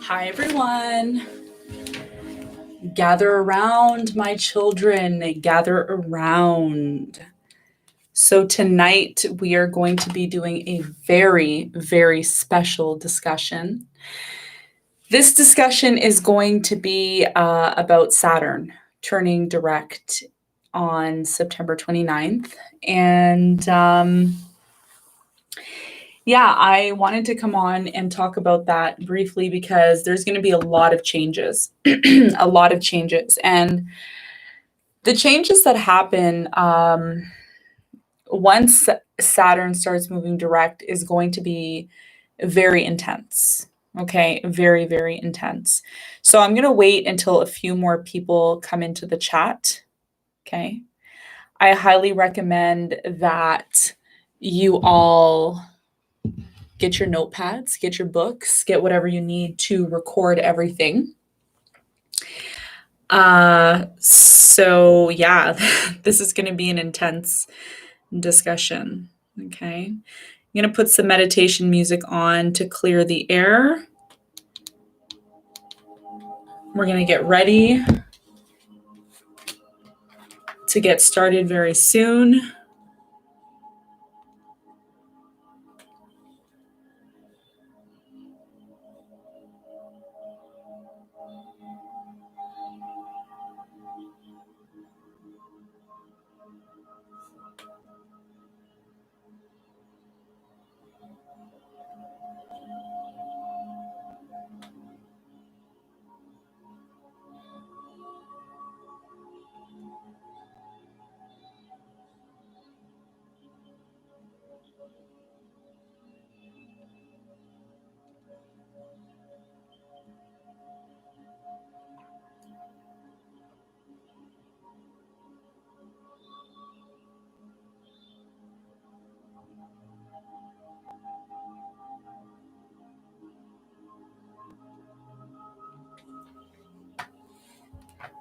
Hi, everyone. Gather around, my children. Gather around. So, tonight we are going to be doing a very, very special discussion. This discussion is going to be about Saturn turning direct on September 29th. And yeah, I wanted to come on and talk about that briefly because there's going to be a lot of changes, a lot of changes. And the changes that happen once Saturn starts moving direct is going to be very intense. Okay, very, very intense. So I'm going to wait until a few more people come into the chat. Okay. I highly recommend that you all get your notepads, get your books, get whatever you need to record everything. So yeah, this is going to be an intense discussion. Okay. I'm going to put some meditation music on to clear the air. We're going to get ready to get started very soon.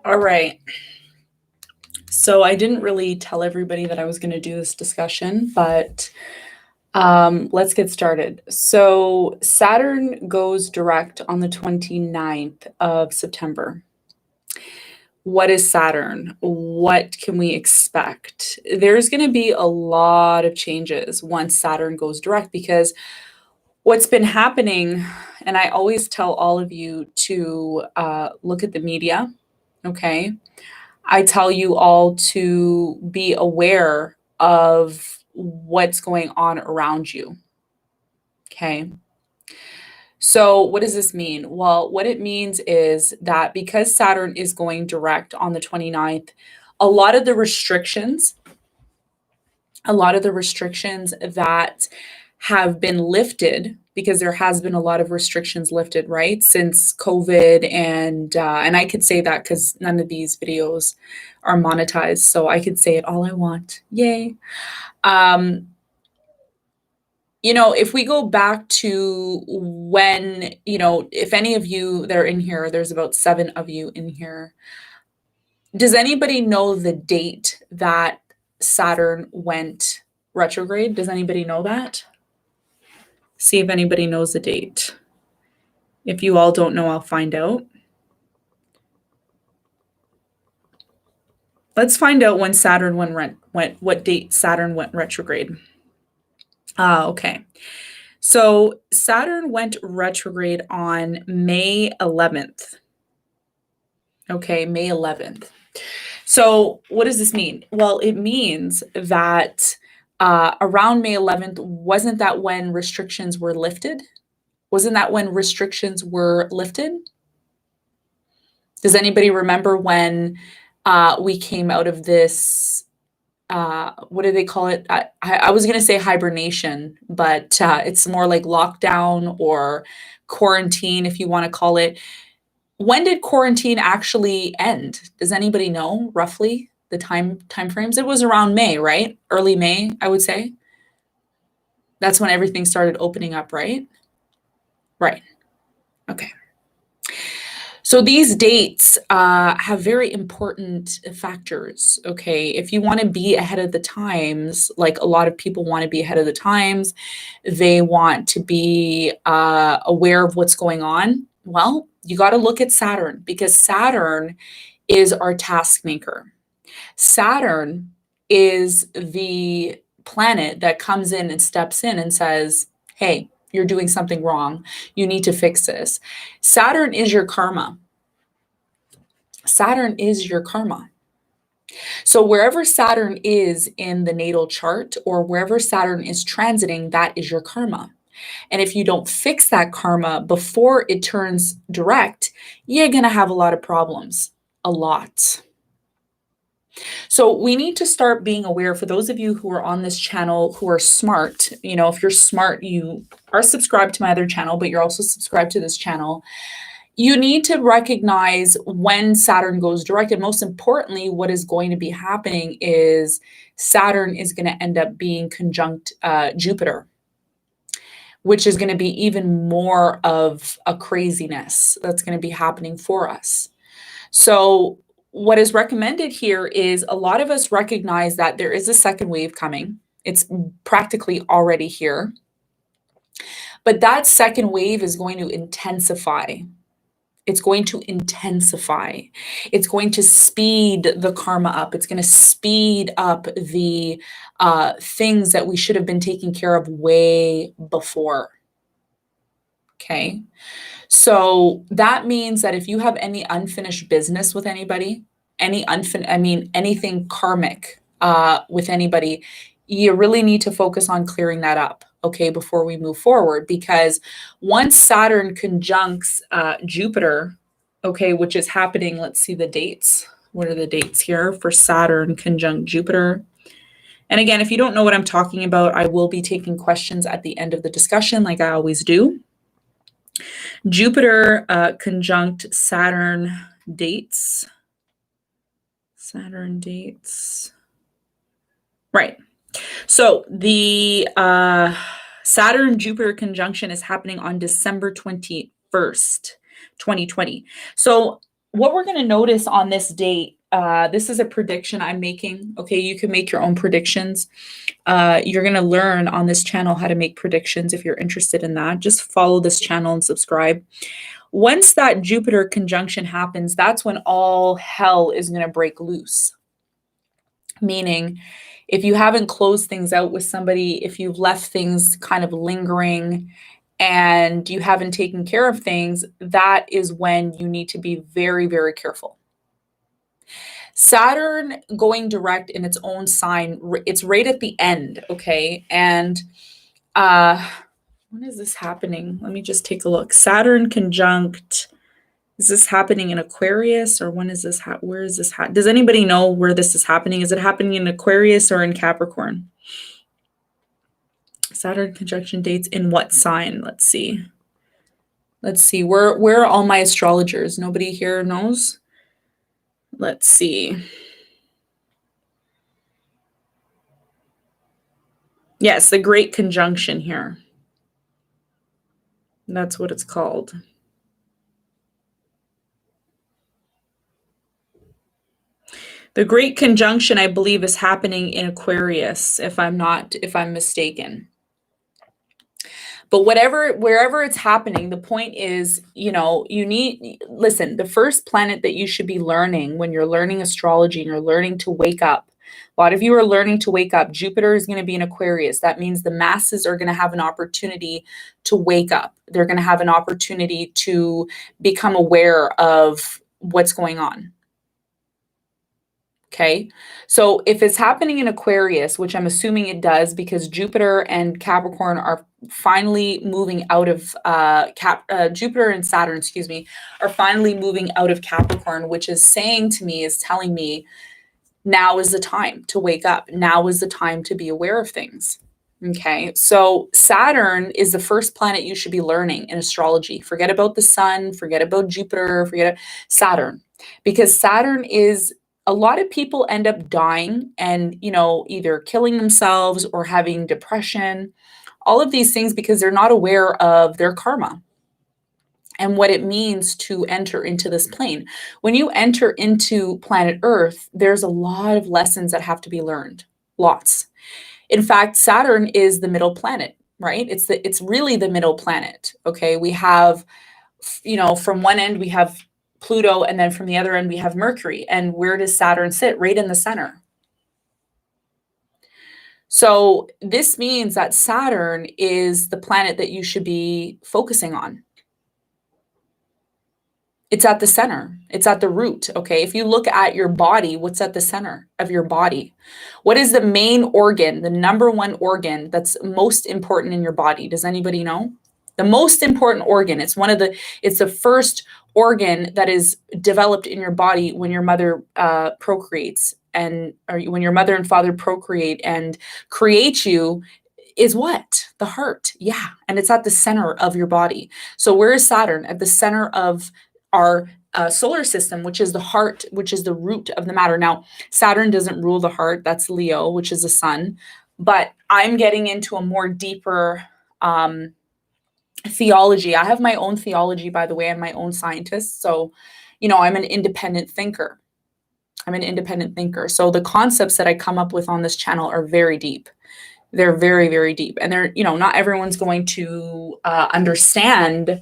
All right. So I didn't really tell everybody that I was going to do this discussion, but let's get started. So Saturn goes direct on the 29th of September. What is Saturn? What can we expect? There's going to be a lot of changes once Saturn goes direct because what's been happening, and I always tell all of you to look at the media, okay? I tell you all to be aware of what's going on around you, okay? So, what does this mean? Well, what it means is that because Saturn is going direct on the 29th, a lot of the restrictions, that have been lifted, because there has been a lot of restrictions lifted, right, since COVID, and I could say that because none of these videos are monetized, so I could say it all I want. Yay! If we go back to when, if any of you that are in here, there's about 7 of you in here. Does anybody know the date that Saturn went retrograde? Does anybody know that? See if anybody knows the date. If you all don't know, I'll find out. Let's find out when Saturn went what date Saturn went retrograde. Okay. So Saturn went retrograde on May 11th. Okay, May 11th. So what does this mean? Well, it means that around May 11th, wasn't that when restrictions were lifted? Wasn't that when restrictions were lifted? Does anybody remember when we came out of this? What do they call it? I was going to say hibernation, but it's more like lockdown or quarantine, if you want to call it. When did quarantine actually end? Does anybody know roughly the time frames? It was around May, right? Early May, I would say. That's when everything started opening up, right? Right. Okay. So these dates have very important factors, okay? If you want to be ahead of the times, like a lot of people want to be ahead of the times, they want to be aware of what's going on. Well, you got to look at Saturn, because Saturn is our task maker. Saturn is the planet that comes in and steps in and says, hey, you're doing something wrong. You need to fix this. Saturn is your karma. Saturn is your karma. So wherever Saturn is in the natal chart, or wherever Saturn is transiting, that is your karma. And if you don't fix that karma before it turns direct, you're going to have a lot of problems. A lot. So we need to start being aware. For those of you who are on this channel who are smart, if you're smart, you are subscribed to my other channel, but you're also subscribed to this channel. You need to recognize when Saturn goes direct. And most importantly, what is going to be happening is Saturn is going to end up being conjunct Jupiter, which is going to be even more of a craziness that's going to be happening for us. So what is recommended here is, a lot of us recognize that there is a second wave coming. It's practically already here. But that second wave is going to intensify. It's going to intensify. It's going to speed the karma up. It's going to speed up the things that we should have been taking care of way before. Okay. So that means that if you have any unfinished business with anybody, anything karmic with anybody, you really need to focus on clearing that up, okay, before we move forward. Because once Saturn conjuncts Jupiter, okay, which is happening, let's see the dates. What are the dates here for Saturn conjunct Jupiter? And again, if you don't know what I'm talking about, I will be taking questions at the end of the discussion, like I always do. Jupiter conjunct Saturn dates. Saturn dates. Right. So the Saturn-Jupiter conjunction is happening on December 21st, 2020. So what we're going to notice on this date, this is a prediction I'm making. Okay, you can make your own predictions. You're going to learn on this channel how to make predictions. If you're interested in that, just follow this channel and subscribe. Once that Jupiter conjunction happens, that's when all hell is going to break loose. Meaning, if you haven't closed things out with somebody, if you've left things kind of lingering and you haven't taken care of things, that is when you need to be very, very careful. Saturn going direct in its own sign, it's right at the end, okay? And when is this happening? Let me just take a look. Saturn conjunct, is this happening in Aquarius, or when is this? Where is this? Does anybody know where this is happening? Is it happening in Aquarius or in Capricorn? Saturn conjunction dates in what sign? Let's see. Let's see. Where are all my astrologers? Nobody here knows? Let's see. Yes, the Great Conjunction here. That's what it's called. The Great Conjunction, I believe, is happening in Aquarius, if I'm mistaken. But wherever it's happening, the point is, listen, the first planet that you should be learning when you're learning astrology and you're learning to wake up, a lot of you are learning to wake up. Jupiter is going to be in Aquarius. That means the masses are going to have an opportunity to wake up. They're going to have an opportunity to become aware of what's going on. Okay, so if it's happening in Aquarius, which I'm assuming it does, because Jupiter and Capricorn are finally moving out of Jupiter and Saturn, are finally moving out of Capricorn, which is telling me, now is the time to wake up. Now is the time to be aware of things. Okay, so Saturn is the first planet you should be learning in astrology. Forget about the sun, forget about Jupiter, forget Saturn, because Saturn is, a lot of people end up dying and, either killing themselves or having depression, all of these things because they're not aware of their karma and what it means to enter into this plane. When you enter into planet Earth, there's a lot of lessons that have to be learned. Lots. In fact, Saturn is the middle planet, right? It's really the middle planet. Okay. We have from one end we have Pluto, and then from the other end we have Mercury. And where does Saturn sit? Right in the center. So this means that Saturn is the planet that you should be focusing on. It's at the center. It's at the root. Okay. If you look at your body, what's at the center of your body? What is the main organ, the number one organ that's most important in your body? Does anybody know? The most important organ. It's the first organ that is developed in your body when your mother procreates, or when your mother and father procreate and create you, is what? The heart. Yeah. And it's at the center of your body. So where is Saturn? At the center of our solar system, which is the heart, which is the root of the matter. Now, Saturn doesn't rule the heart. That's Leo, which is the sun. But I'm getting into a more deeper theology. I have my own theology, by the way. I'm my own scientist. So, I'm an independent thinker. So the concepts that I come up with on this channel are very deep. They're very, very deep. And they're, not everyone's going to understand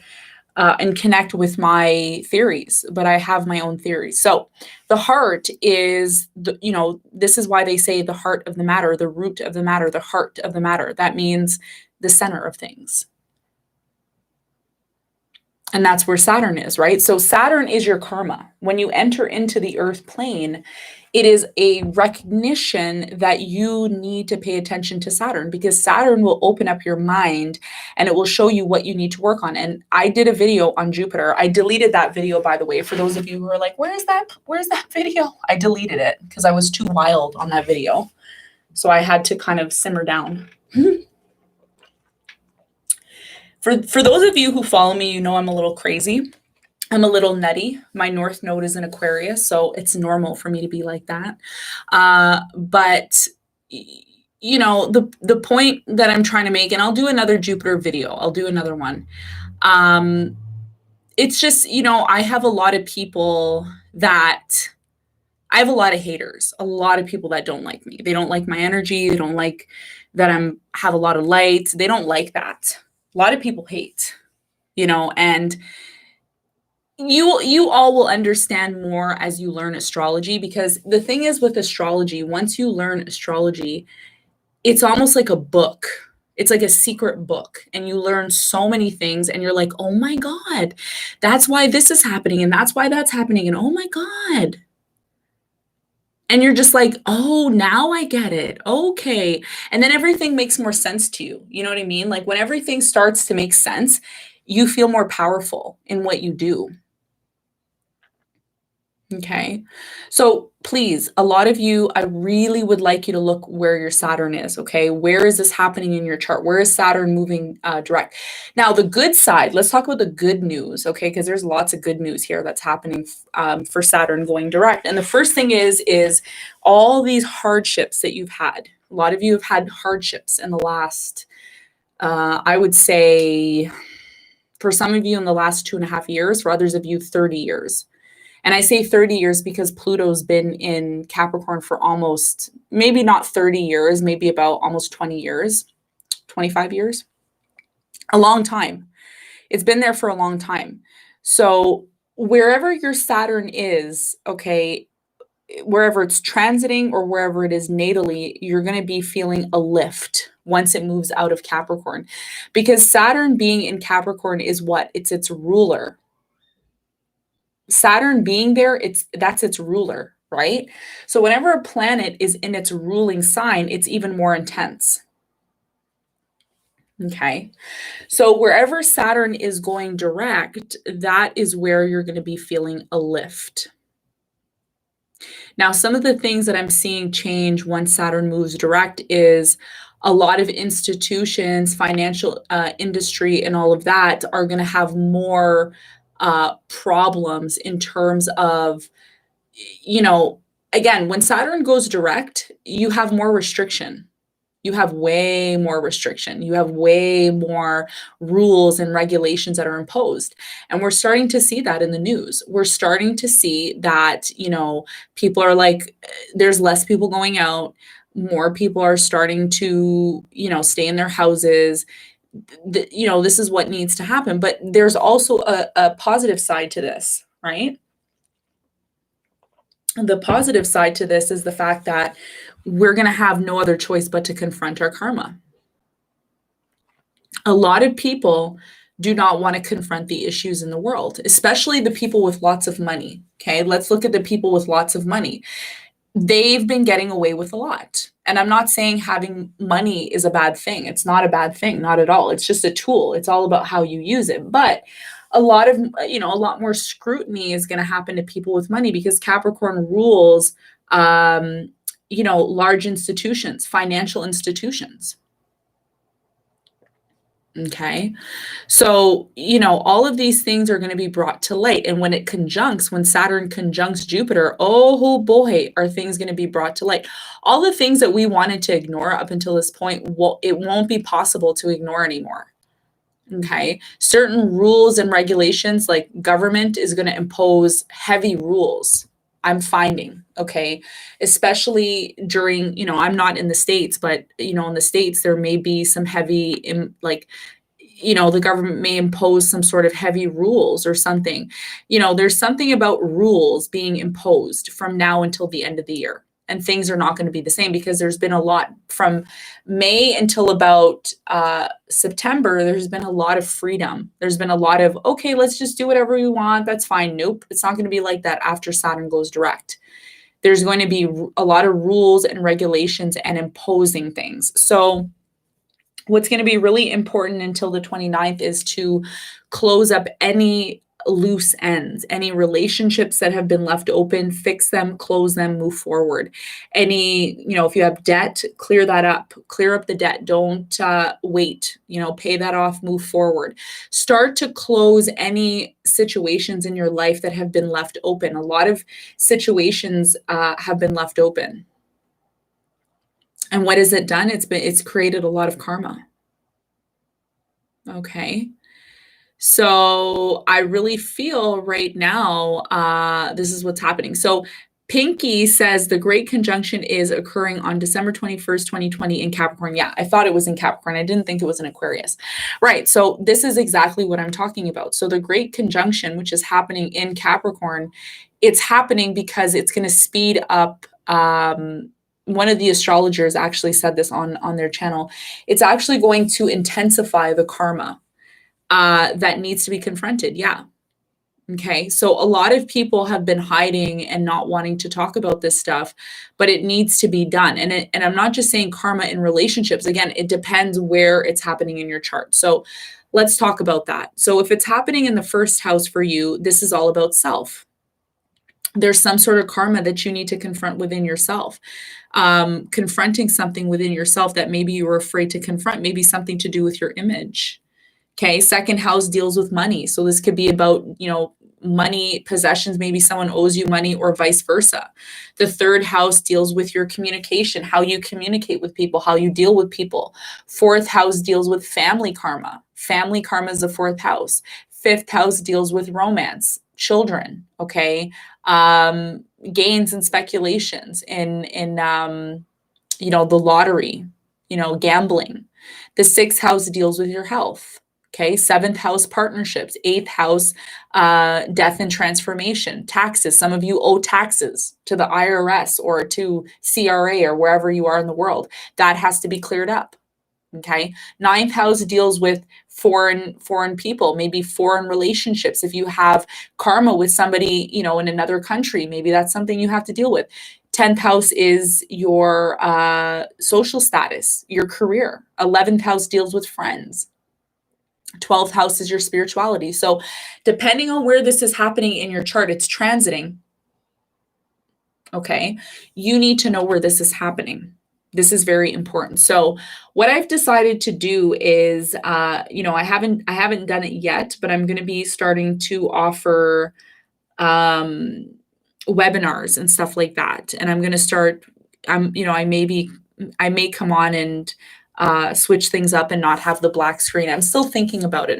and connect with my theories, but I have my own theories. So the heart is, this is why they say the heart of the matter, the root of the matter, the heart of the matter. That means the center of things. And that's where Saturn is, right? So Saturn is your karma. When you enter into the earth plane, it is a recognition that you need to pay attention to Saturn, because Saturn will open up your mind and it will show you what you need to work on. And I did a video on Jupiter. I deleted that video, by the way, for those of you who are like, where's that video? I deleted it because I was too wild on that video. So I had to kind of simmer down. For those of you who follow me, I'm a little crazy. I'm a little nutty. My North Node is in Aquarius, so it's normal for me to be like that. But the point that I'm trying to make, and I'll do another Jupiter video. I'll do another one. It's just, I have a lot of people I have a lot of haters, a lot of people that don't like me. They don't like my energy. They don't like that have a lot of light. They don't like that. A lot of people hate, and you all will understand more as you learn astrology, because the thing is with astrology, once you learn astrology, it's almost like a book. It's like a secret book, and you learn so many things, and you're like, oh my God, that's why this is happening. And that's why that's happening. And oh my God. And you're just like, oh, now I get it. Okay. And then everything makes more sense to you. You know what I mean? Like when everything starts to make sense, you feel more powerful in what you do. Okay. So please, a lot of you, I really would like you to look where your Saturn is. Okay. Where is this happening in your chart? Where is Saturn moving direct? Now, the good side, let's talk about the good news. Okay. Because there's lots of good news here that's happening for Saturn going direct. And the first thing is all these hardships that you've had. A lot of you have had hardships in the last, I would say, for some of you in the last 2.5 years, for others of you, 30 years. And I say 30 years because Pluto's been in Capricorn for almost, maybe not 30 years, maybe about almost 20 years, 25 years, a long time. It's been there for a long time. So wherever your Saturn is, okay, wherever it's transiting or wherever it is natally, you're going to be feeling a lift once it moves out of Capricorn, because Saturn being in Capricorn is what? It's its ruler. Saturn being there, that's its ruler, right? So whenever a planet is in its ruling sign, it's even more intense. Okay. So wherever Saturn is going direct, that is where you're going to be feeling a lift. Now, some of the things that I'm seeing change once Saturn moves direct is a lot of institutions, financial industry, and all of that are going to have more problems in terms of, again, when Saturn goes direct, you have more restriction. You have way more restriction. You have way more rules and regulations that are imposed. And we're starting to see that in the news. We're starting to see that, people are like, there's less people going out. More people are starting to, stay in their houses. this is what needs to happen. But there's also a positive side to this, right? The positive side to this is the fact that we're going to have no other choice but to confront our karma. A lot of people do not want to confront the issues in the world, especially the people with lots of money. Okay, let's look at the people with lots of money. They've been getting away with a lot. And I'm not saying having money is a bad thing. It's not a bad thing, not at all. It's just a tool. It's all about how you use it. But a lot more scrutiny is going to happen to people with money because Capricorn rules, large institutions, financial institutions. Okay. So, all of these things are going to be brought to light. And when Saturn conjuncts Jupiter, oh boy, are things going to be brought to light. All the things that we wanted to ignore up until this point, it won't be possible to ignore anymore. Okay. Certain rules and regulations, like government is going to impose heavy rules. I'm finding, okay, especially during, I'm not in the States, but, in the States, there may be some heavy, the government may impose some sort of heavy rules or something. There's something about rules being imposed from now until the end of the year. And things are not going to be the same because there's been a lot from May until about September. There's been a lot of freedom. There's been a lot of, okay, let's just do whatever we want. That's fine. Nope. It's not going to be like that after Saturn goes direct. There's going to be a lot of rules and regulations and imposing things. So what's going to be really important until the 29th is to close up any loose ends, any relationships that have been left open, fix them, close them, move forward. If you have debt, clear that up, clear up the debt. Don't wait, pay that off, move forward. Start to close any situations in your life that have been left open. A lot of situations have been left open. And what has it done? It's created a lot of karma. Okay. So I really feel right now, this is what's happening. So Pinky says the Great Conjunction is occurring on December 21st, 2020 in Capricorn. Yeah, I thought it was in Capricorn. I didn't think it was in Aquarius. Right. So this is exactly what I'm talking about. So the Great Conjunction, which is happening in Capricorn, it's happening because it's going to speed up. One of the astrologers actually said this on their channel. It's actually going to intensify the karma that needs to be confronted. Yeah. Okay. So a lot of people have been hiding and not wanting to talk about this stuff, but it needs to be done. And I'm not just saying karma in relationships. Again, it depends where it's happening in your chart. So let's talk about that. So if it's happening in the first house for you, this is all about self. There's some sort of karma that you need to confront within yourself. Confronting something within yourself that maybe you were afraid to confront, maybe something to do with your image. Okay. Second house deals with money. So this could be about, money, possessions. Maybe someone owes you money or vice versa. The third house deals with your communication, how you communicate with people, how you deal with people. Fourth house deals with family karma. Family karma is the fourth house. Fifth house deals with romance, children. Okay. Gains and speculations in the lottery, gambling. The sixth house deals with your health. Okay. Seventh house, partnerships. Eighth house, death and transformation. Taxes. Some of you owe taxes to the IRS or to CRA or wherever you are in the world. That has to be cleared up. Okay. Ninth house deals with foreign people, maybe foreign relationships. If you have karma with somebody, in another country, maybe that's something you have to deal with. 10th house is your social status, your career. 11th house deals with friends. 12th house is your spirituality. So depending on where this is happening in your chart, it's transiting. Okay. You need to know where this is happening. This is very important. So what I've decided to do is, I haven't done it yet, but I'm going to be starting to offer webinars and stuff like that. And I'm going to start, I may come on and switch things up and not have the black screen. I'm still thinking about it.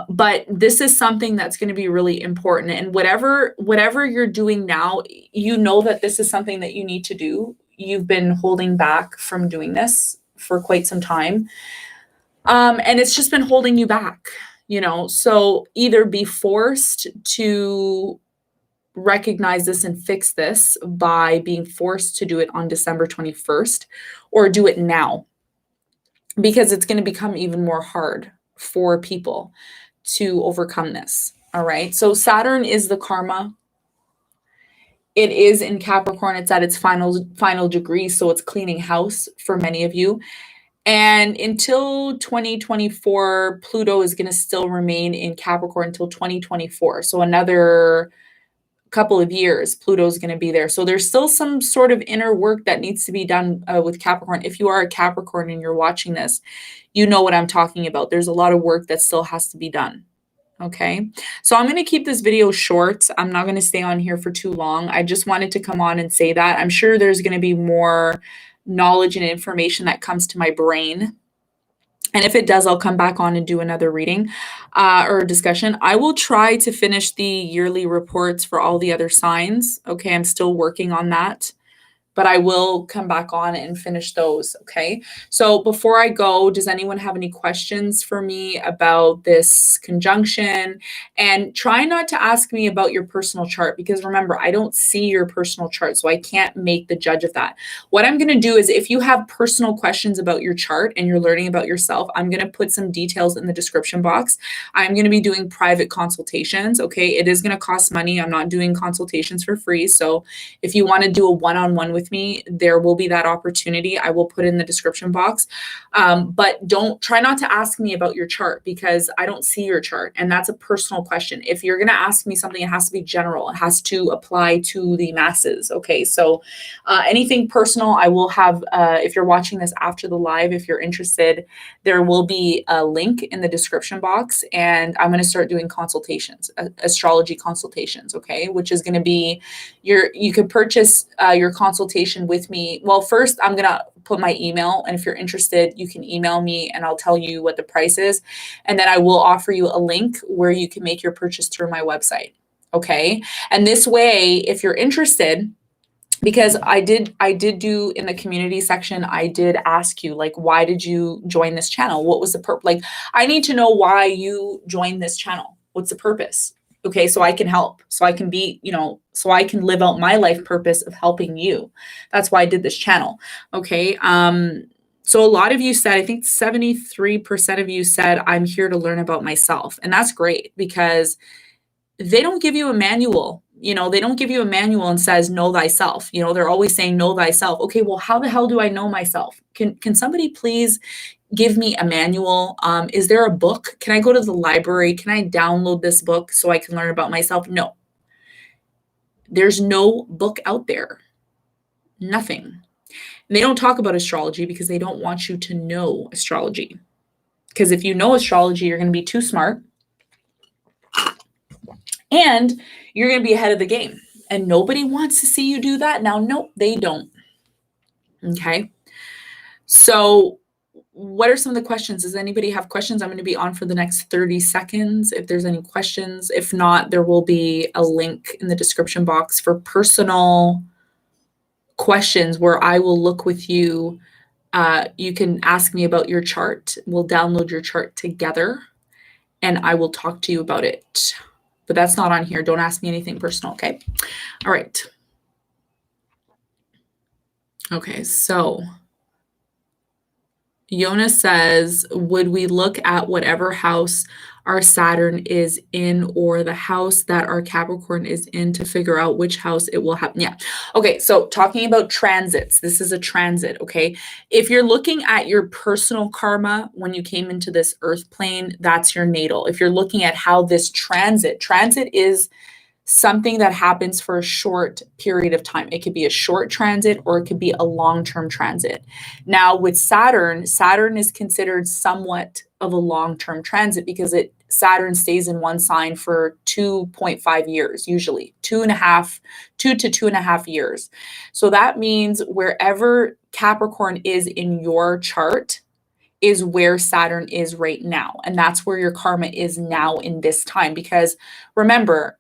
But this is something that's going to be really important. And whatever you're doing now, that this is something that you need to do. You've been holding back from doing this for quite some time. And it's just been holding you back, so either be forced to recognize this and fix this by being forced to do it on December 21st, or do it now, because it's going to become even more hard for people to overcome this. All right. So Saturn is the karma. It is in Capricorn. It's at its final degree. So it's cleaning house for many of you. And until 2024, Pluto is going to still remain in Capricorn until 2024. So another couple of years, Pluto is going to be there. So there's still some sort of inner work that needs to be done with Capricorn. If you are a Capricorn and you're watching this, you know what I'm talking about. There's a lot of work that still has to be done. Okay. So I'm going to keep this video short. I'm not going to stay on here for too long. I just wanted to come on and say that. I'm sure there's going to be more knowledge and information that comes to my brain. And if it does, I'll come back on and do another reading or discussion. I will try to finish the yearly reports for all the other signs. Okay, I'm still working on that, but I will come back on and finish those. Okay. So before I go, does anyone have any questions for me about this conjunction? And try not to ask me about your personal chart, because remember, I don't see your personal chart, so I can't make the judge of that. What I'm going to do is, if you have personal questions about your chart and you're learning about yourself, I'm going to put some details in the description box. I'm going to be doing private consultations. Okay. It is going to cost money. I'm not doing consultations for free. So if you want to do a one-on-one with me, there will be that opportunity. I will put in the description box. But try not to ask me about your chart, because I don't see your chart. And that's a personal question. If you're going to ask me something, it has to be general. It has to apply to the masses. Okay. So anything personal, I will have, if you're watching this after the live, if you're interested, there will be a link in the description box, and I'm going to start doing consultations, astrology consultations. Okay. Which is going to be you could purchase your consultation with me. Well, first I'm going to put my email, and if you're interested, you can email me and I'll tell you what the price is. And then I will offer you a link where you can make your purchase through my website. Okay. And this way, if you're interested, because I did do in the community section, I did ask you, like, why did you join this channel? What was the purpose? Like, I need to know why you joined this channel. What's the purpose? Okay, so I can help, so I can be, so I can live out my life purpose of helping you. That's why I did this channel. Okay. So a lot of you said, I think 73% of you said, I'm here to learn about myself. And that's great, because they don't give you a manual. They don't give you a manual and says, know thyself. They're always saying, know thyself. Okay, well, how the hell do I know myself? Can somebody please give me a manual? Is there a book? Can I go to the library? Can I download this book so I can learn about myself? No. There's no book out there. Nothing. And they don't talk about astrology because they don't want you to know astrology. Because if you know astrology, you're going to be too smart. And you're going to be ahead of the game. And nobody wants to see you do that. Now, no, they don't. Okay. So what are some of the questions? Does anybody have questions? I'm going to be on for the next 30 seconds. If there's any questions, if not, there will be a link in the description box for personal questions where I will look with you. You can ask me about your chart. We'll download your chart together and I will talk to you about it. But that's not on here. Don't ask me anything personal. Okay. All right. Okay. So Yona says, would we look at whatever house our Saturn is in, or the house that our Capricorn is in, to figure out which house it will happen? Yeah. Okay. So talking about transits, this is a transit. Okay. If you're looking at your personal karma when you came into this earth plane, that's your natal. If you're looking at how this transit is something that happens for a short period of time. It could be a short transit or it could be a long-term transit. Now with Saturn is considered somewhat of a long-term transit because Saturn stays in one sign for 2.5 years, usually 2 to 2.5 years. So that means wherever Capricorn is in your chart is where Saturn is right now. And that's where your karma is now in this time. Because remember,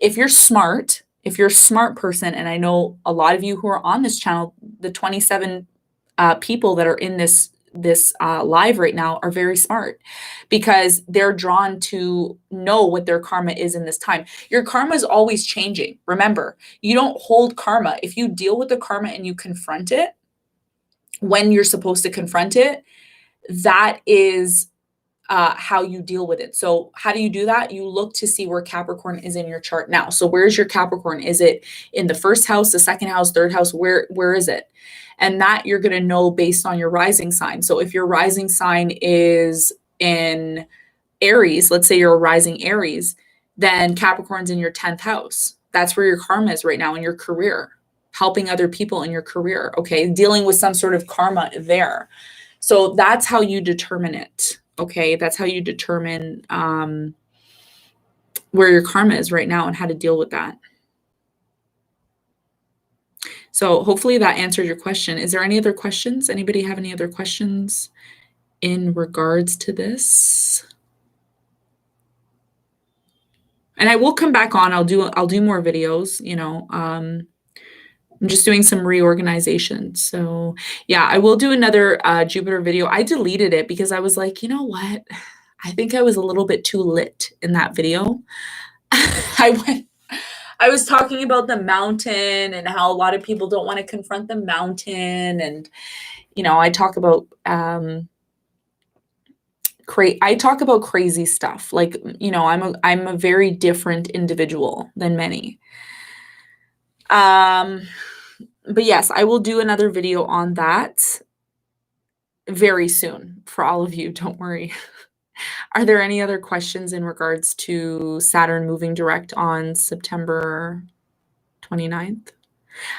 if you're a smart person, and I know a lot of you who are on this channel, the 27 people that are in this this live right now are very smart, because they're drawn to know what their karma is in this time. Your karma is always changing. Remember, you don't hold karma. If you deal with the karma and you confront it when you're supposed to confront it, that is how you deal with it. So how do you do that? You look to see where Capricorn is in your chart now. So where's your Capricorn? Is it in the first house, the second house, third house? Where is it? And that you're going to know based on your rising sign. So if your rising sign is in Aries, let's say you're a rising Aries, then Capricorn's in your 10th house. That's where your karma is right now in your career, helping other people in your career, okay? Dealing with some sort of karma there. So that's how you determine it. Okay, that's how you determine where your karma is right now and how to deal with that. So hopefully that answered your question. Is there any other questions? Anybody have any other questions in regards to this? And I will come back on. I'll do more videos, you know. I'm just doing some reorganization. So yeah, I will do another Jupiter video. I deleted it because I was like, you know what? I think I was a little bit too lit in that video. I was talking about the mountain and how a lot of people don't want to confront the mountain. And, you know, I talk about crazy stuff. Like, you know, I'm a very different individual than many. But yes, I will do another video on that very soon for all of you. Don't worry. Are there any other questions in regards to Saturn moving direct on September 29th?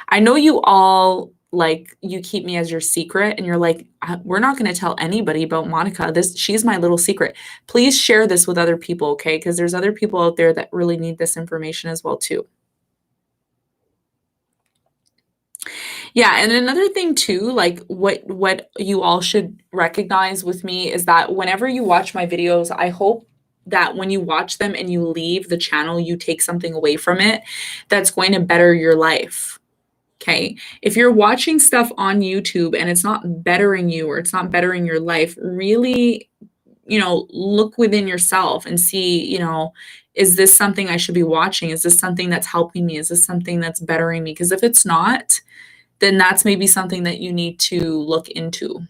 I know you all, like, you keep me as your secret, and you're like, we're not going to tell anybody about Monica. She's my little secret. Please share this with other people, okay? Because there's other people out there that really need this information as well, too. Yeah, and another thing too, like what you all should recognize with me is that whenever you watch my videos, I hope that when you watch them and you leave the channel, you take something away from it that's going to better your life. Okay? If you're watching stuff on YouTube and it's not bettering you or it's not bettering your life, really, you know, look within yourself and see, you know, is this something I should be watching? Is this something that's helping me? Is this something that's bettering me? Because if it's not, then that's maybe something that you need to look into.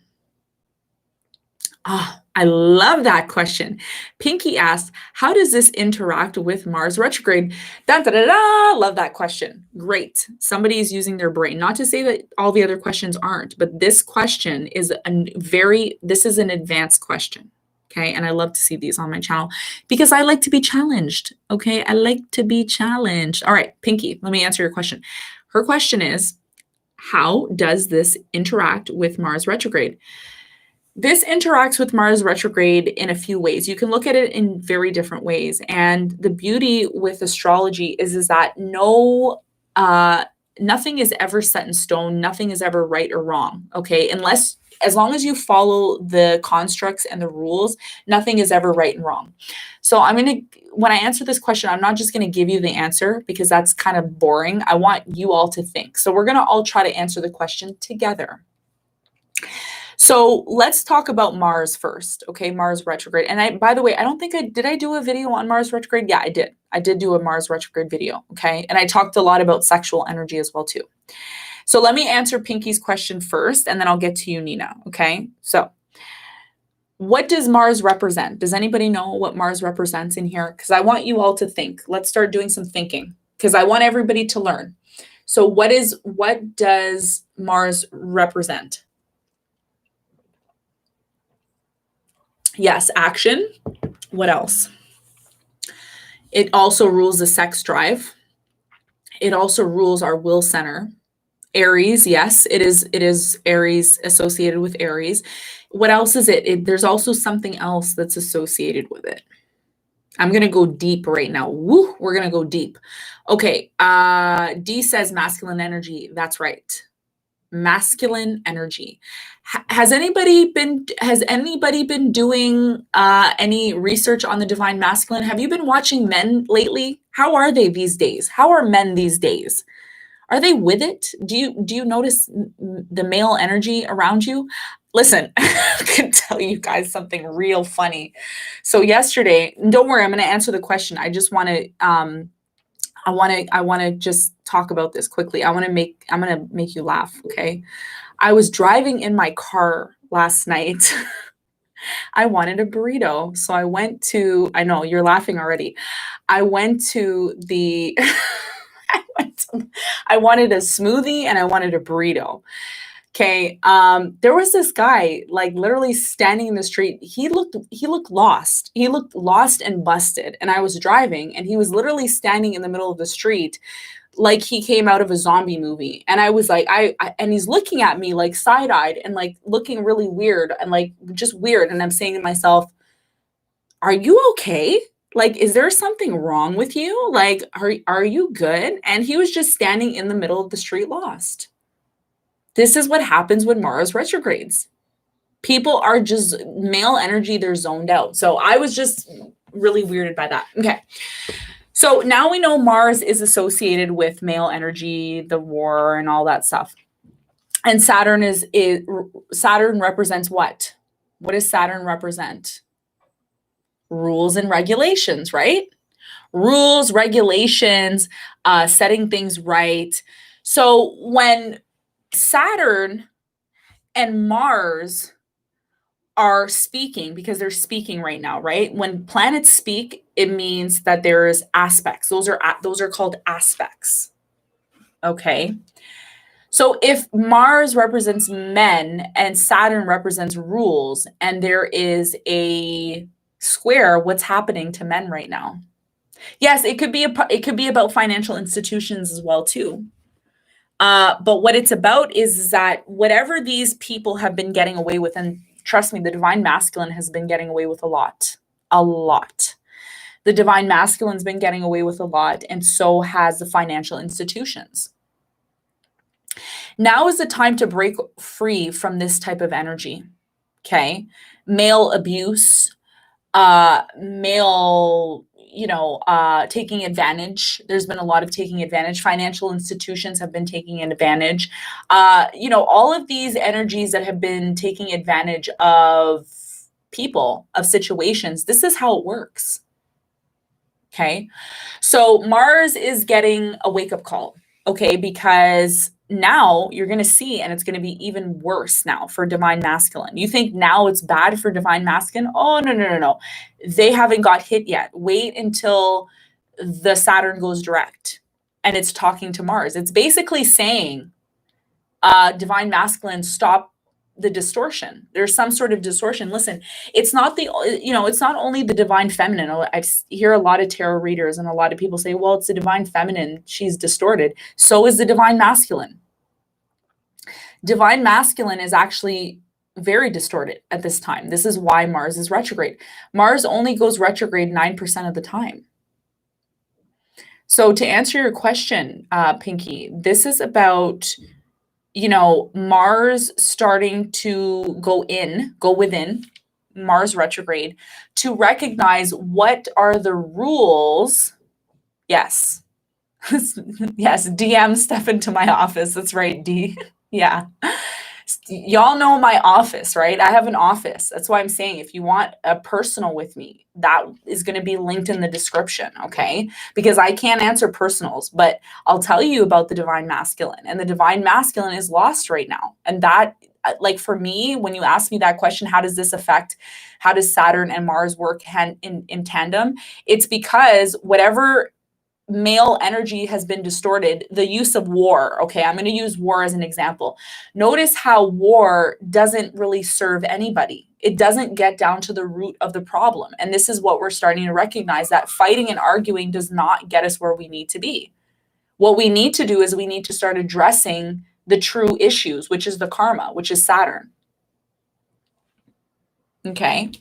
I love that question. Pinky asked, how does this interact with Mars retrograde? Da, da, da, da. Love that question. Great. Somebody is using their brain. Not to say that all the other questions aren't, but this question is this is an advanced question. Okay. And I love to see these on my channel because I like to be challenged. Okay. I like to be challenged. All right, Pinky, let me answer your question. Her question is, how does this interact with Mars retrograde? This interacts with Mars retrograde in a few ways. You can look at it in very different ways. And the beauty with astrology is that nothing is ever set in stone. Nothing is ever right or wrong. Okay. As long as you follow the constructs and the rules, nothing is ever right and wrong. So when I answer this question, I'm not just going to give you the answer because that's kind of boring. I want you all to think. So we're going to all try to answer the question together. So let's talk about Mars first. Okay. Mars retrograde. And by the way, I don't think did I do a video on Mars retrograde? Yeah, I did. I did do a Mars retrograde video. Okay. And I talked a lot about sexual energy as well too. So let me answer Pinky's question first, and then I'll get to you, Nina. Okay. So what does Mars represent? Does anybody know what Mars represents in here? Because I want you all to think. Let's start doing some thinking because I want everybody to learn. So what does Mars represent? Yes, action. What else? It also rules the sex drive. It also rules our will center. Aries, yes, it is Aries, associated with Aries. What else is it? There's also something else that's associated with it. I'm going to go deep right now. Woo, we're going to go deep. Okay, D says masculine energy. That's right. Masculine energy. Has anybody been doing any research on the divine masculine? Have you been watching men lately? How are they these days? How are men these days? Are they with it? Do you notice the male energy around you? Listen, I can tell you guys something real funny. So yesterday, don't worry, I'm going to answer the question. I just want to I want to just talk about this quickly. I'm going to make you laugh, okay? I was driving in my car last night. I wanted a burrito. So I know you're laughing already. I went to the I wanted a smoothie and I wanted a burrito. Okay. There was this guy like literally standing in the street. He looked lost. He looked lost and busted. And I was driving and he was literally standing in the middle of the street like he came out of a zombie movie. And I was like, and he's looking at me like side-eyed and like looking really weird and like just weird. And I'm saying to myself, are you okay? Like, is there something wrong with you? Like, are you good? And he was just standing in the middle of the street lost. This is what happens when Mars retrogrades. People are just male energy, they're zoned out. So I was just really weirded by that. Okay. So now we know Mars is associated with male energy, the war, and all that stuff. And Saturn Saturn represents what? What does Saturn represent? Rules and regulations, right? Rules, regulations, setting things right. So when Saturn and Mars are speaking, because they're speaking right now, right? When planets speak, it means that there's aspects. Those are called aspects. Okay. So if Mars represents men and Saturn represents rules, and there is a square, what's happening to men right now? Yes, it could be about financial institutions as well too. But what it's about is that whatever these people have been getting away with, and trust me, the divine masculine has been getting away with a lot. The divine masculine's been getting away with a lot, and so has the financial institutions. Now is the time to break free from this type of energy. Okay. Male abuse, male, taking advantage. There's been a lot of taking advantage. Financial institutions have been taking advantage. All of these energies that have been taking advantage of people, of situations. This is how it works. Okay. So Mars is getting a wake-up call. Okay. Because now you're going to see, and it's going to be even worse now for divine masculine. You think now it's bad for divine masculine? Oh, no. They haven't got hit yet. Wait until the Saturn goes direct and it's talking to Mars. It's basically saying, divine masculine, stop the distortion. There's some sort of distortion. Listen, it's not it's not only the divine feminine. I hear a lot of tarot readers and a lot of people say, well, it's the divine feminine. She's distorted. So is the divine masculine. Divine masculine is actually very distorted at this time. This is why Mars is retrograde. Mars only goes retrograde 9% of the time. So to answer your question, Pinky, this is about Mars starting to go within Mars retrograde to recognize what are the rules. Yes. Yes. DM step into my office. That's right. D. Yeah. Y'all know my office, right? I have an office. That's why I'm saying if you want a personal with me, that is going to be linked in the description, okay? Because I can't answer personals, but I'll tell you about the divine masculine. And the divine masculine is lost right now. And that, like for me, when you ask me that question, how does Saturn and Mars work in tandem? It's because whatever male energy has been distorted, the use of war. Okay, I'm going to use war as an example. Notice how war doesn't really serve anybody. It doesn't get down to the root of the problem. And this is what we're starting to recognize, that fighting and arguing does not get us where we need to be. What we need to do is we need to start addressing the true issues, which is the karma, which is Saturn. Okay.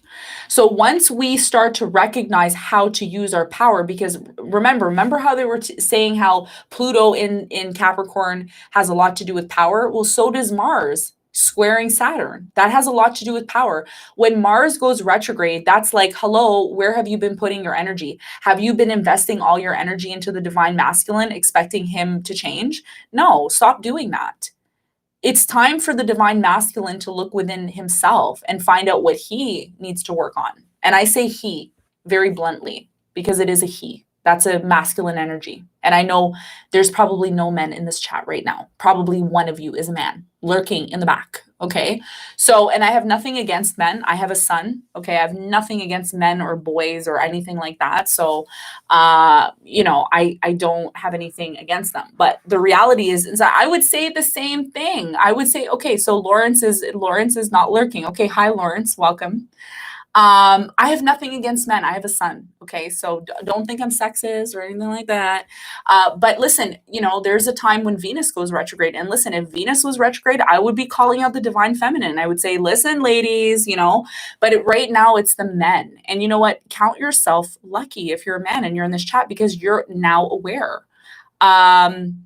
So once we start to recognize how to use our power, because remember how they were saying how Pluto in Capricorn has a lot to do with power? Well, so does Mars squaring Saturn. That has a lot to do with power. When Mars goes retrograde, that's like, hello, where have you been putting your energy? Have you been investing all your energy into the divine masculine, expecting him to change? No, stop doing that. It's time for the divine masculine to look within himself and find out what he needs to work on. And I say he very bluntly because it is a he. That's a masculine energy. And I know there's probably no men in this chat right now. Probably one of you is a man lurking in the back. Okay. So, and I have nothing against men. I have a son. Okay. I have nothing against men or boys or anything like that. So, I don't have anything against them. But the reality is that I would say the same thing. I would say, okay, so Lawrence is not lurking. Okay. Hi, Lawrence. Welcome. I have nothing against men. I have a son. Okay. So don't think I'm sexist or anything like that. But listen, there's a time when Venus goes retrograde. And listen, if Venus was retrograde, I would be calling out the divine feminine. I would say, listen, ladies, but right now it's the men. And you know what? Count yourself lucky if you're a man and you're in this chat because you're now aware. And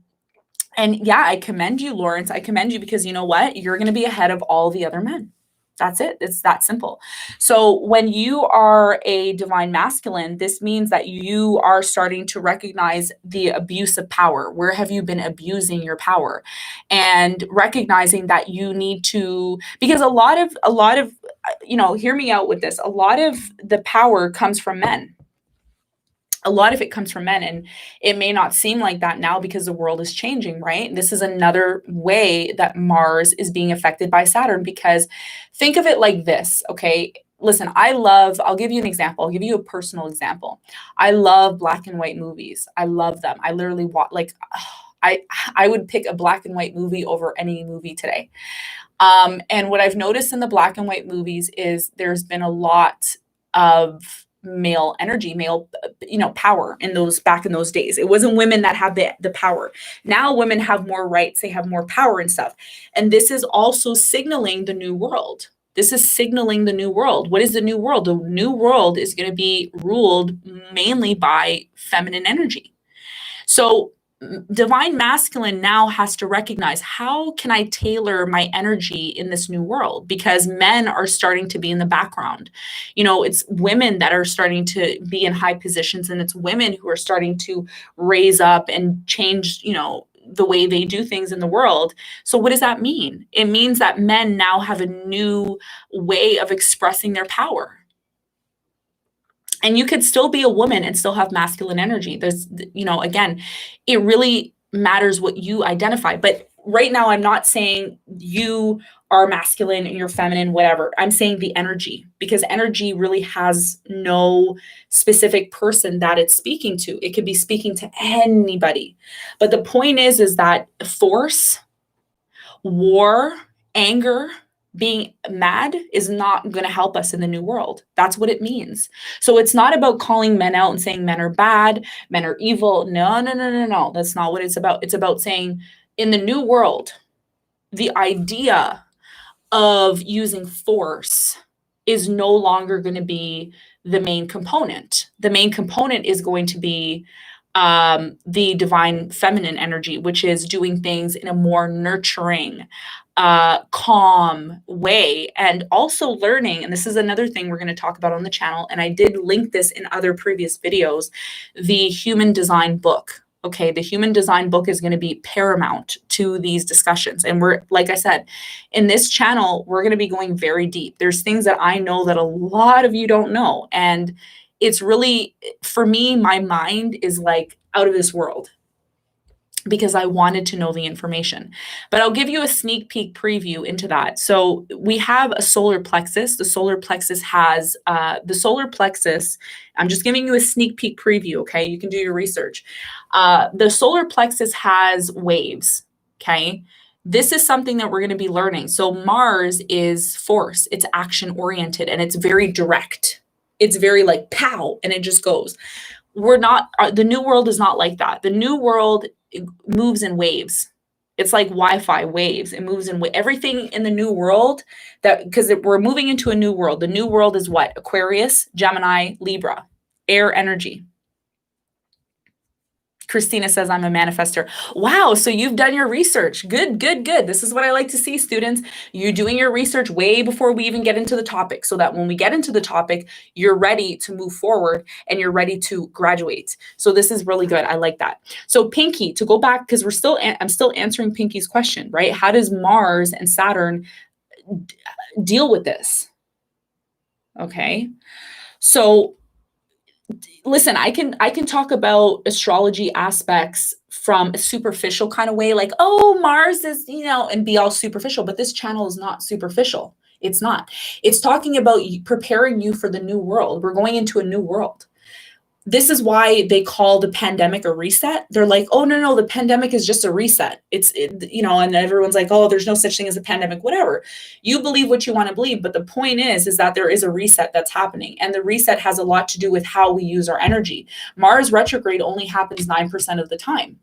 yeah, I commend you, Lawrence. I commend you because you know what? You're going to be ahead of all the other men. That's it. It's that simple. So when you are a divine masculine, this means that you are starting to recognize the abuse of power. Where have you been abusing your power? And recognizing that you need to, because a lot of, hear me out with this. A lot of the power comes from men. A lot of it comes from men, and it may not seem like that now because the world is changing, right? This is another way that Mars is being affected by Saturn, because think of it like this, okay? Listen, I'll give you an example. I'll give you a personal example. I love black and white movies. I love them. I literally watch, I would pick a black and white movie over any movie today. And what I've noticed in the black and white movies is there's been a lot of male energy, male, power in those days. It wasn't women that had the power. Now women have more rights, they have more power and stuff. And this is also signaling the new world. This is signaling the new world. What is the new world? The new world is going to be ruled mainly by feminine energy. So divine masculine now has to recognize, how can I tailor my energy in this new world? Because men are starting to be in the background. It's women that are starting to be in high positions, and it's women who are starting to raise up and change, the way they do things in the world. So what does that mean? It means that men now have a new way of expressing their power. And you could still be a woman and still have masculine energy. There's, again, it really matters what you identify. But right now, I'm not saying you are masculine and you're feminine, whatever. I'm saying the energy, because energy really has no specific person that it's speaking to. It could be speaking to anybody. But the point is that force, war, anger, being mad is not going to help us in the new world. That's what it means. So it's not about calling men out and saying men are bad, men are evil. No. That's not what it's about. It's about saying, in the new world, the idea of using force is no longer going to be the main component. The main component is going to be the divine feminine energy, which is doing things in a more nurturing, calm way, and also learning. And this is another thing we're going to talk about on the channel. And I did link this in other previous videos, the human design book. Okay, the human design book is going to be paramount to these discussions. And we're, like I said, in this channel, we're going to be going very deep. There's things that I know that a lot of you don't know. And it's really, for me, my mind is like out of this world, because I wanted to know the information. But I'll give you a sneak peek preview into that. So we have a solar plexus. The solar plexus has, I'm just giving you a sneak peek preview, okay? You can do your research. The solar plexus has waves, okay? This is something that we're going to be learning. So Mars is force, it's action oriented, and it's very direct. It's very like pow, and it just goes. The new world is not like that. The new world, it moves in waves. It's like Wi-Fi waves. It moves in everything in the new world, because we're moving into a new world. The new world is what? Aquarius, Gemini, Libra, air energy. Christina says, I'm a manifester. Wow. So you've done your research. Good, good, good. This is what I like to see, students. You're doing your research way before we even get into the topic, so that when we get into the topic, you're ready to move forward and you're ready to graduate. So this is really good. I like that. So Pinky, to go back, because I'm still answering Pinky's question, right? How does Mars and Saturn deal with this? Okay. So listen, I can talk about astrology aspects from a superficial kind of way, like, oh, Mars is, and be all superficial, but this channel is not superficial. It's not. It's talking about preparing you for the new world. We're going into a new world. This is why they call the pandemic a reset. They're like, oh, no, the pandemic is just a reset. And everyone's like, oh, there's no such thing as a pandemic, whatever. You believe what you want to believe. But the point is that there is a reset that's happening. And the reset has a lot to do with how we use our energy. Mars retrograde only happens 9% of the time.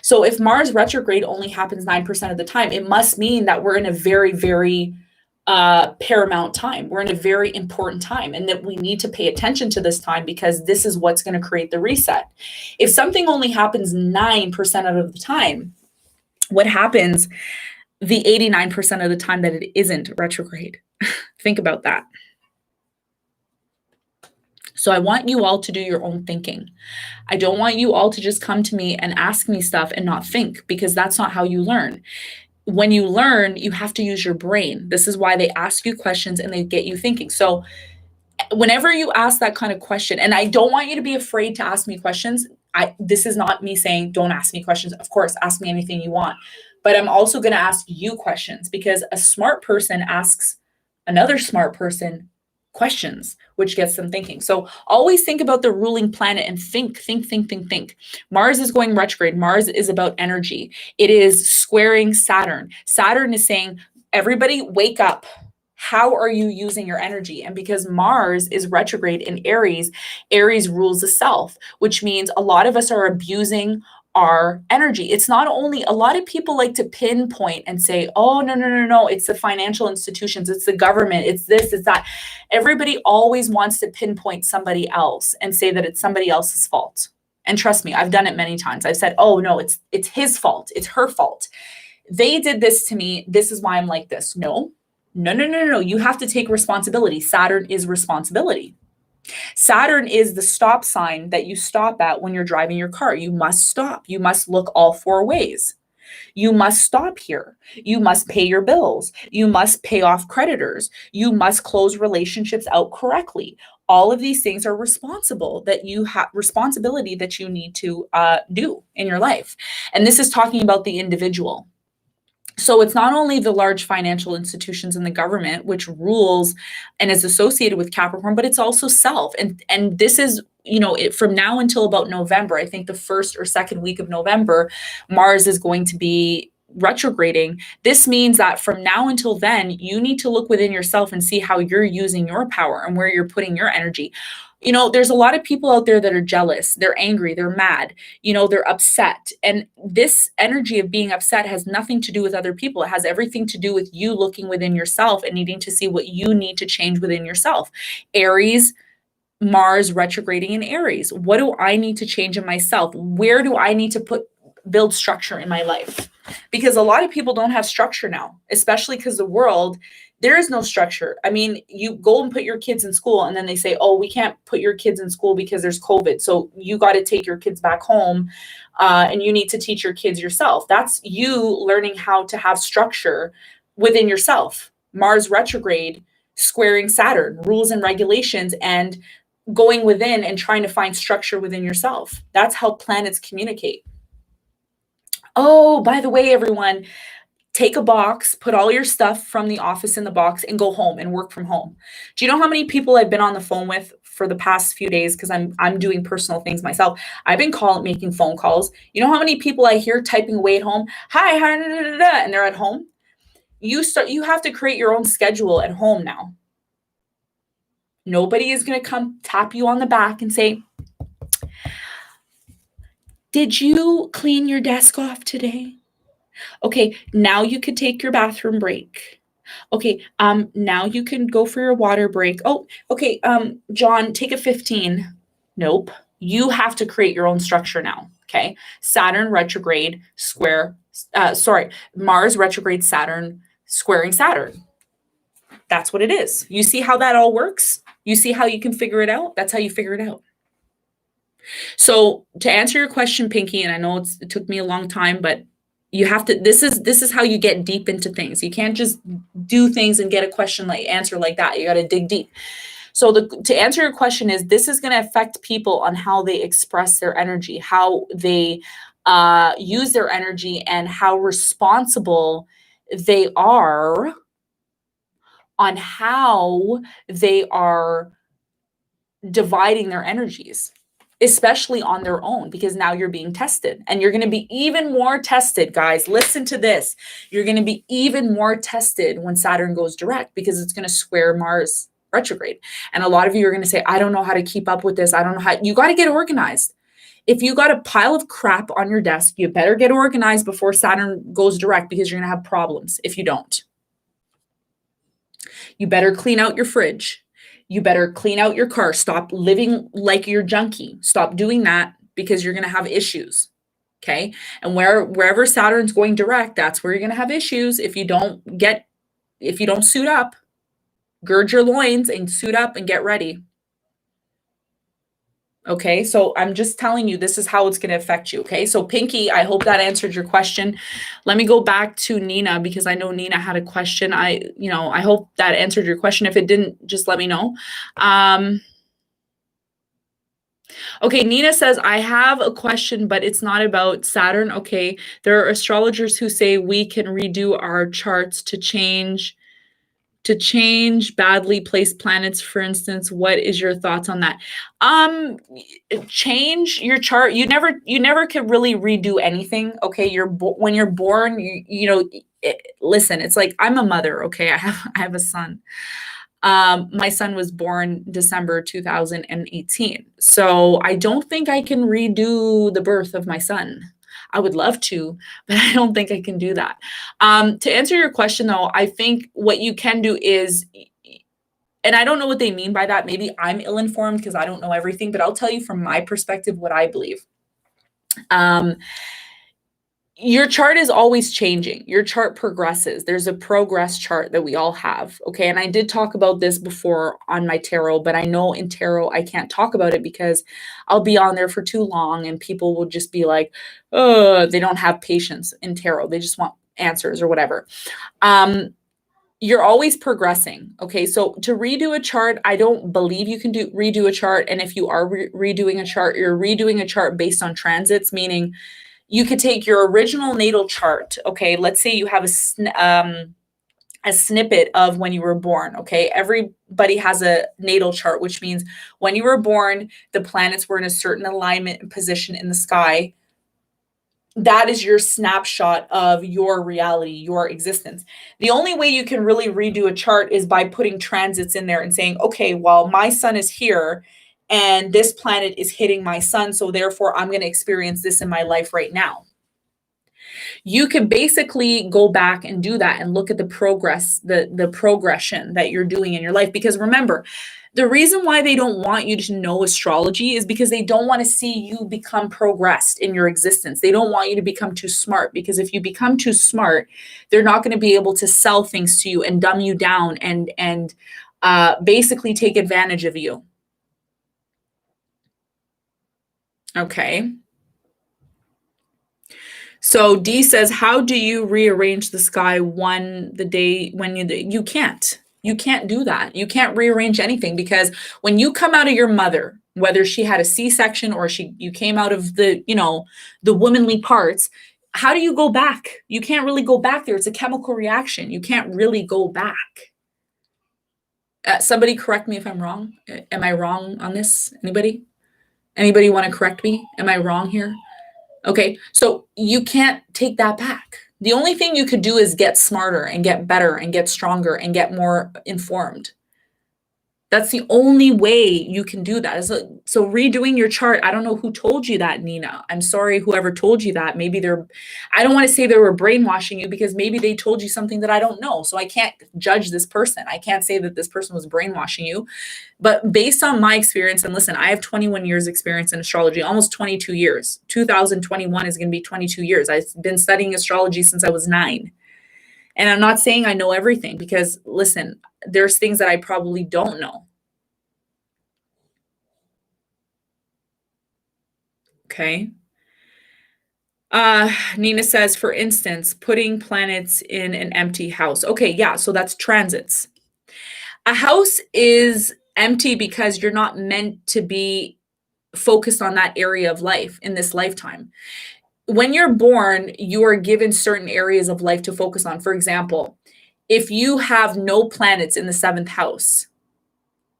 So if Mars retrograde only happens 9% of the time, it must mean that we're in a very, very paramount time. We're in a very important time, and that we need to pay attention to this time, because this is what's going to create the reset. If something only happens 9% of the time, what happens the 89% of the time that it isn't retrograde? Think about that. So I want you all to do your own thinking. I don't want you all to just come to me and ask me stuff and not think, because that's not how you learn. When you learn, you have to use your brain. This is why they ask you questions and they get you thinking. So whenever you ask that kind of question, and I don't want you to be afraid to ask me questions. This is not me saying don't ask me questions. Of course, ask me anything you want. But I'm also going to ask you questions, because a smart person asks another smart person questions, which gets them thinking. So always think about the ruling planet and think. Mars is going retrograde. Mars is about energy. It is squaring Saturn. Saturn is saying, everybody wake up. How are you using your energy? And because Mars is retrograde in Aries, Aries rules the self, which means a lot of us are abusing our energy. It's not only, a lot of people like to pinpoint and say, oh, no, it's the financial institutions, it's the government, it's this, it's that. Everybody always wants to pinpoint somebody else and say that it's somebody else's fault. And trust me, I've done it many times. I've said, oh no, it's his fault, it's her fault. They did this to me, this is why I'm like this. No. You have to take responsibility. Saturn is responsibility. Saturn is the stop sign that you stop at when you're driving your car. You must stop. You must look all four ways. You must stop here. You must pay your bills. You must pay off creditors. You must close relationships out correctly. All of these things are responsibility that you need to do in your life. And this is talking about the individual. So it's not only the large financial institutions and the government, which rules and is associated with Capricorn, but it's also self. And this is, from now until about November, I think the first or second week of November, Mars is going to be retrograding. This means that from now until then, you need to look within yourself and see how you're using your power and where you're putting your energy. There's a lot of people out there that are jealous, they're angry, they're mad, they're upset. And this energy of being upset has nothing to do with other people. It has everything to do with you looking within yourself and needing to see what you need to change within yourself. Aries, Mars retrograding in Aries. What do I need to change in myself? Where do I need to build structure in my life? Because a lot of people don't have structure now, especially because the world, there is no structure. I mean, you go and put your kids in school and then they say, oh, we can't put your kids in school because there's COVID. So you got to take your kids back home and you need to teach your kids yourself. That's you learning how to have structure within yourself. Mars retrograde, squaring Saturn, rules and regulations, and going within and trying to find structure within yourself. That's how planets communicate. Oh, by the way, everyone, take a box, put all your stuff from the office in the box and go home and work from home. Do you know how many people I've been on the phone with for the past few days? Because I'm doing personal things myself. I've been making phone calls. You know how many people I hear typing away at home? Hi, and they're at home. You have to create your own schedule at home now. Nobody is going to come tap you on the back and say, did you clean your desk off today? Okay, now you could take your bathroom break. Okay, now you can go for your water break. Oh, okay, John, take a 15. Nope. You have to create your own structure now. Okay. Saturn retrograde Mars retrograde Saturn squaring Saturn. That's what it is. You see how that all works? You see how you can figure it out? That's how you figure it out. So to answer your question, Pinky, and I know it took me a long time, but you have to, this is how you get deep into things. You can't just do things and get a question like answer like that. You got to dig deep. So to answer your question is, this is going to affect people on how they express their energy, how they use their energy, and how responsible they are on how they are dividing their energies, especially on their own, because now you're being tested, and you're going to be even more tested, guys. Listen to this. You're going to be even more tested when Saturn goes direct, because it's going to square Mars retrograde. And a lot of you are going to say, I don't know how to keep up with this. I don't know how. You got to get organized. If you got a pile of crap on your desk, you better get organized before Saturn goes direct, because you're going to have problems if you don't. You better clean out your fridge. You better clean out your car. Stop living like you're junkie. Stop doing that, because you're going to have issues. Okay. And wherever Saturn's going direct, that's where you're going to have issues. If you don't suit up, gird your loins and suit up and get ready. Okay. So I'm just telling you, this is how it's going to affect you. Okay. So Pinky, I hope that answered your question. Let me go back to Nina, because I know Nina had a question. I hope that answered your question. If it didn't, just let me know. Okay, Nina says, I have a question, but it's not about Saturn. Okay, there are astrologers who say we can redo our charts to change badly placed planets, for instance. What is your thoughts on that? Change your chart. You never could really redo anything. Okay, when you're born, listen, it's like, I'm a mother. Okay, I have a son. My son was born December 2018. So I don't think I can redo the birth of my son. I would love to, but I don't think I can do that. To answer your question, though, I think what you can do is, and I don't know what they mean by that. Maybe I'm ill-informed because I don't know everything, but I'll tell you from my perspective what I believe. Your chart is always changing. Your chart progresses. There's a progress chart that we all have. Okay. And I did talk about this before on my tarot, but I know in tarot, I can't talk about it because I'll be on there for too long and people will just be like, oh, they don't have patience in tarot. They just want answers or whatever. You're always progressing. Okay. So to redo a chart, I don't believe you can redo a chart. And if you are redoing a chart, you're redoing a chart based on transits, meaning you could take your original natal chart. Okay. Let's say you have a snippet of when you were born. Okay. Everybody has a natal chart, which means when you were born, the planets were in a certain alignment and position in the sky. That is your snapshot of your reality, your existence. The only way you can really redo a chart is by putting transits in there and saying, okay, well, my sun is here and this planet is hitting my sun, so therefore I'm going to experience this in my life right now. You could basically go back and do that and look at the progress, the progression that you're doing in your life. Because remember, the reason why they don't want you to know astrology is because they don't want to see you become progressed in your existence. They don't want you to become too smart, because if you become too smart, they're not going to be able to sell things to you and dumb you down and basically take advantage of you. Okay. So D says, how do you rearrange the sky the day when you can't? You can't do that. You can't rearrange anything, because when you come out of your mother, whether she had a C-section or you came out of the womanly parts, how do you go back? You can't really go back there. It's a chemical reaction. You can't really go back. Somebody correct me if I'm wrong. Am I wrong on this? Anybody want to correct me? Am I wrong here? Okay, so you can't take that back. The only thing you could do is get smarter and get better and get stronger and get more informed. That's the only way you can do that. So redoing your chart, I don't know who told you that, Nina. I'm sorry, whoever told you that. Maybe I don't want to say they were brainwashing you because maybe they told you something that I don't know. So I can't judge this person. I can't say that this person was brainwashing you. But based on my experience, and listen, I have 21 years experience in astrology, almost 22 years. 2021 is going to be 22 years. I've been studying astrology since I was 9. And I'm not saying I know everything because listen, there's things that I probably don't know. Okay. Nina says, for instance, putting planets in an empty house. Okay, yeah, so that's transits. A house is empty because you're not meant to be focused on that area of life in this lifetime. When you're born, you are given certain areas of life to focus on. For example, if you have no planets in the 7th house,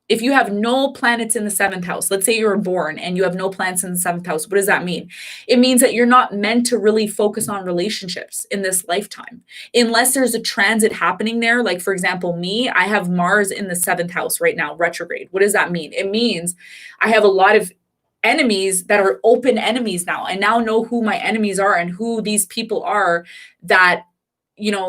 if you have no planets in the 7th house, let's say you were born and you have no planets in the 7th house, what does that mean? It means that you're not meant to really focus on relationships in this lifetime, unless there's a transit happening there. Like, for example, me, I have Mars in the 7th house right now, retrograde. What does that mean? It means I have a lot of enemies that are open enemies now. I now know who my enemies are and who these people are that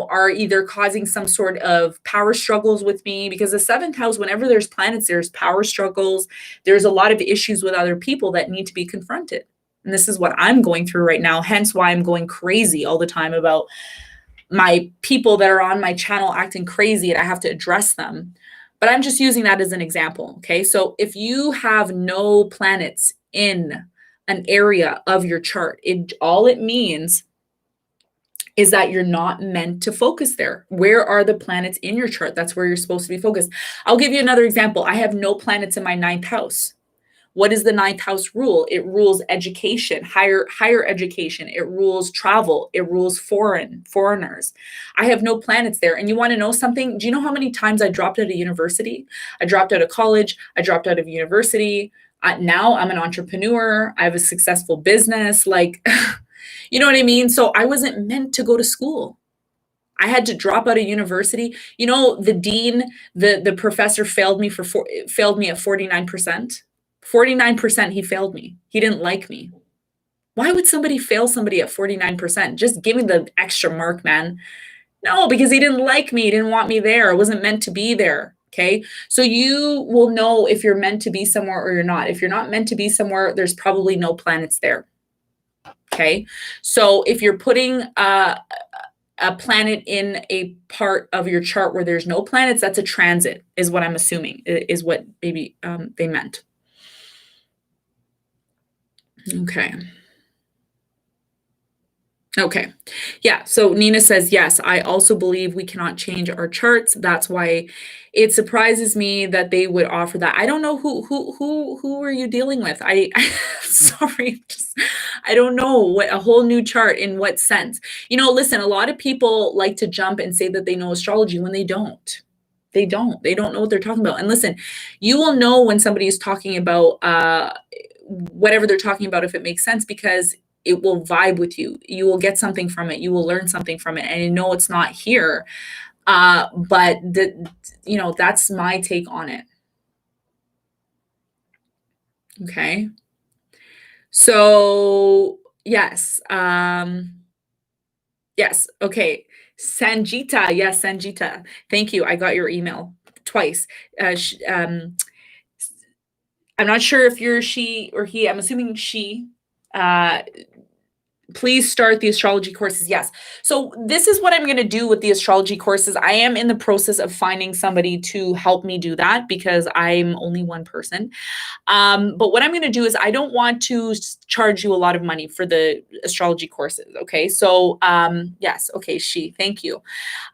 are either causing some sort of power struggles with me, because the 7th house, whenever there's planets, there's power struggles. There's a lot of issues with other people that need to be confronted. And this is what I'm going through right now. Hence why I'm going crazy all the time about my people that are on my channel acting crazy and I have to address them. But I'm just using that as an example. Okay. So if you have no planets in an area of your chart, all it means is that you're not meant to focus there. Where are the planets in your chart? That's where you're supposed to be focused. I'll give you another example. I have no planets in my 9th house. What is the 9th house rule? It rules education, higher education. It rules travel. It rules foreigners. I have no planets there. And you want to know something? Do you know how many times I dropped out of university? I dropped out of college. I dropped out of university. Now I'm an entrepreneur. I have a successful business. Like, you know what I mean? So I wasn't meant to go to school. I had to drop out of university. The dean, the professor failed me at 49%. 49%, he failed me. He didn't like me. Why would somebody fail somebody at 49%? Just give me the extra mark, man. No, because he didn't like me. He didn't want me there. I wasn't meant to be there. Okay. So you will know if you're meant to be somewhere or you're not. If you're not meant to be somewhere, there's probably no planets there. Okay. So if you're putting a planet in a part of your chart where there's no planets, that's a transit, is what I'm assuming, is what maybe they meant. Okay. Okay. Yeah. So Nina says, yes, I also believe we cannot change our charts. That's why it surprises me that they would offer that. I don't know who are you dealing with? Sorry, I don't know what a whole new chart in what sense. Listen, a lot of people like to jump and say that they know astrology when they don't. They don't know what they're talking about. And listen, you will know when somebody is talking about whatever they're talking about, if it makes sense, because it will vibe with you. You will get something from it. You will learn something from it. And you know it's not here. But that's my take on it. Okay. So yes. Yes. Okay. Sanjita. Yes, Sanjita. Thank you. I got your email twice. I'm not sure if you're she or he. I'm assuming she. Please start the astrology courses. Yes. So this is what I'm going to do with the astrology courses. I am in the process of finding somebody to help me do that because I'm only one person. But what I'm going to do is I don't want to charge you a lot of money for the astrology courses. Okay. So, yes. Okay. Thank you.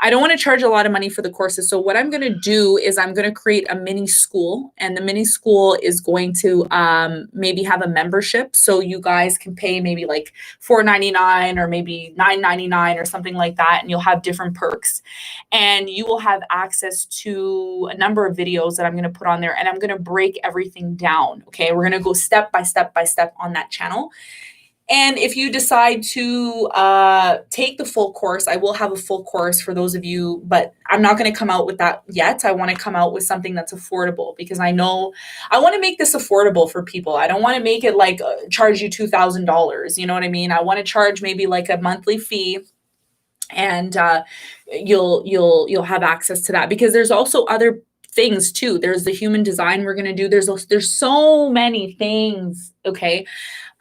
I don't want to charge a lot of money for the courses. So what I'm going to do is I'm going to create a mini school, and the mini school is going to, maybe have a membership. So you guys can pay maybe like $4.99 or maybe $9.99 or something like that. And you'll have different perks, and you will have access to a number of videos that I'm going to put on there, and I'm going to break everything down. Okay. We're going to go step by step on that channel. And if you decide to take the full course, I will have a full course for those of you, but I'm not going to come out with that yet. I want to come out with something that's affordable because I know I want to make this affordable for people. I don't want to make it like charge you $2,000. You know what I mean? I want to charge maybe like a monthly fee, and you'll have access to that, because there's also other things too. There's the human design we're going to do. There's so many things. Okay.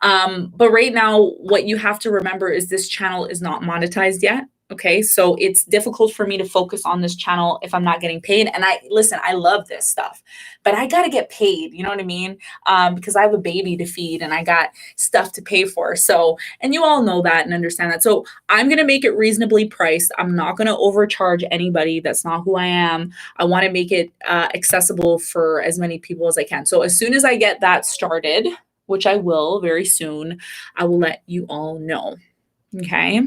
But right now, what you have to remember is this channel is not monetized yet. Okay. So it's difficult for me to focus on this channel if I'm not getting paid. And I love this stuff, but I got to get paid. You know what I mean? Because I have a baby to feed and I got stuff to pay for. So, and you all know that and understand that. So I'm going to make it reasonably priced. I'm not going to overcharge anybody. That's not who I am. I want to make it accessible for as many people as I can. So as soon as I get that started, which I will very soon, I will let you all know. Okay.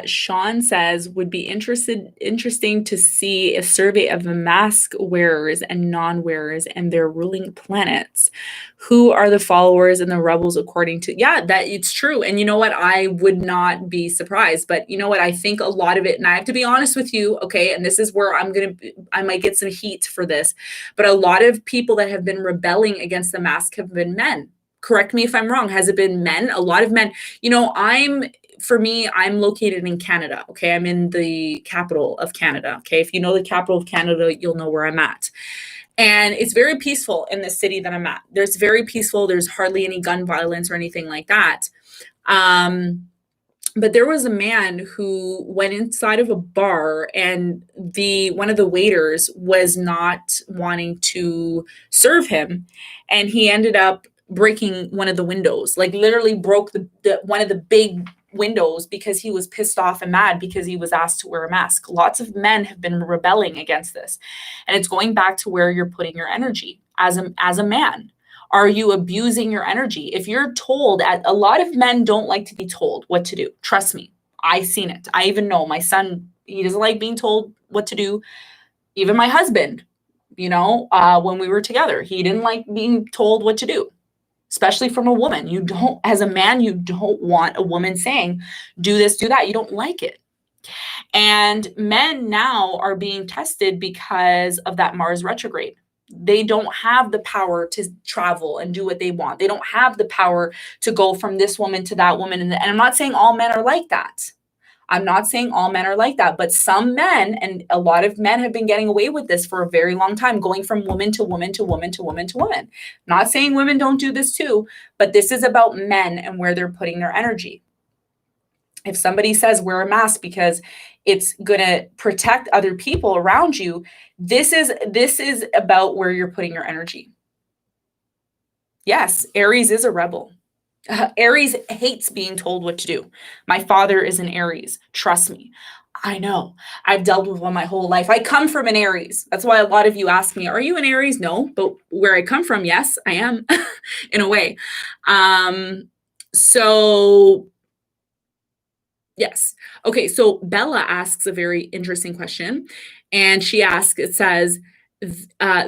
Sean says, would be interesting to see a survey of the mask wearers and non-wearers and their ruling planets. Who are the followers and the rebels according to, yeah, that it's true. And you know what? I would not be surprised, but you know what? I think a lot of it, and I have to be honest with you, okay, and this is where I might get some heat for this, but a lot of people that have been rebelling against the mask have been men. Correct me if I'm wrong. Has it been men? A lot of men. You know, for me, I'm located in Canada. Okay. I'm in the capital of Canada. Okay. If you know the capital of Canada, you'll know where I'm at. And it's very peaceful in the city that I'm at. There's very peaceful. There's hardly any gun violence or anything like that. But there was a man who went inside of a bar, and one of the waiters was not wanting to serve him, and he ended up breaking one of the windows, like literally broke one of the big windows, because he was pissed off and mad because he was asked to wear a mask. Lots of men have been rebelling against this, and it's going back to where you're putting your energy as a man. Are you abusing your energy? If you're told, a lot of men don't like to be told what to do. Trust me, I've seen it. I even know my son, he doesn't like being told what to do. Even my husband, when we were together, he didn't like being told what to do, especially from a woman. As a man, you don't want a woman saying, do this, do that. You don't like it. And men now are being tested because of that Mars retrograde. They don't have the power to travel and do what they want. They don't have the power to go from this woman to that woman. And I'm not saying all men are like that. I'm not saying all men are like that, but some men, and a lot of men have been getting away with this for a very long time, going from woman to woman to woman to woman to woman. Not saying women don't do this too, but this is about men and where they're putting their energy. If somebody says wear a mask because it's going to protect other people around you, this is about where you're putting your energy. Yes, Aries is a rebel. Aries hates being told what to do. My father is an Aries. Trust me. I know. I've dealt with one my whole life. I come from an Aries. That's why a lot of you ask me, are you an Aries? No, but where I come from, yes, I am in a way. So yes. Okay. So Bella asks a very interesting question. And she asks, it says,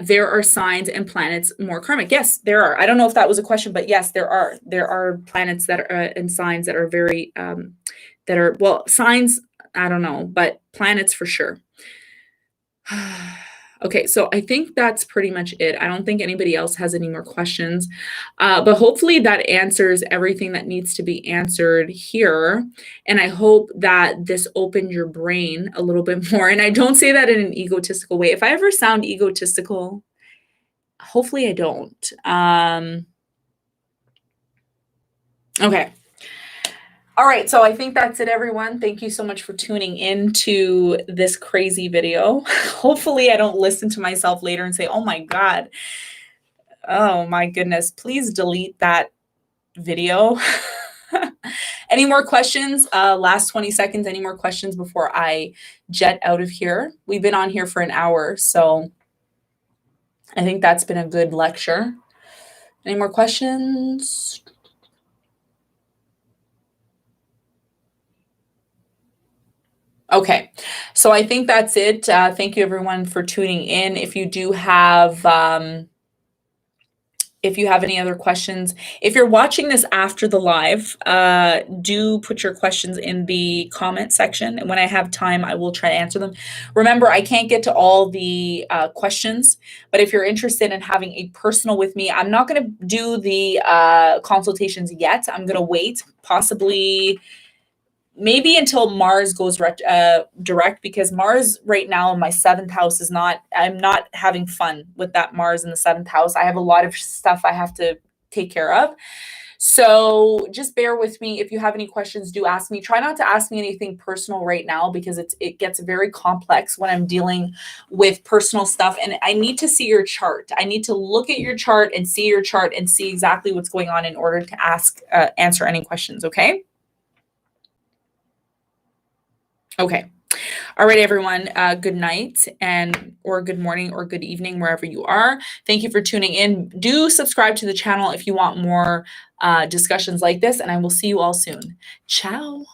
there are signs and planets more karmic. Yes, there are. I don't know if that was a question, but yes, there are. There are planets that are and signs that are very, signs, I don't know, but planets for sure. Okay, so I think that's pretty much it. I don't think anybody else has any more questions, but hopefully that answers everything that needs to be answered here. And I hope that this opened your brain a little bit more. And I don't say that in an egotistical way. If I ever sound egotistical, hopefully I don't. Okay. All right, so I think that's it, everyone. Thank you so much for tuning in to this crazy video. Hopefully I don't listen to myself later and say, oh my God, oh my goodness, please delete that video. Any more questions? Last 20 seconds, any more questions before I jet out of here? We've been on here for an hour, so I think that's been a good lecture. Any more questions? Okay, so I think that's it. Thank you everyone for tuning in. If you do have if you have any other questions, if you're watching this after the live, do put your questions in the comment section. And when I have time, I will try to answer them. Remember, I can't get to all the questions, but if you're interested in having a personal with me, I'm not going to do the consultations yet. I'm going to wait, possibly maybe until Mars goes direct, because Mars right now in my seventh house is not, I'm not having fun with that Mars in the seventh house. I have a lot of stuff I have to take care of. So just bear with me. If you have any questions, do ask me. Try not to ask me anything personal right now, because it gets very complex when I'm dealing with personal stuff. And I need to see your chart. I need to look at your chart and see your chart and see exactly what's going on in order to answer any questions. Okay. Okay. All right, everyone. Good night or good morning or good evening, wherever you are. Thank you for tuning in. Do subscribe to the channel if you want more discussions like this, and I will see you all soon. Ciao.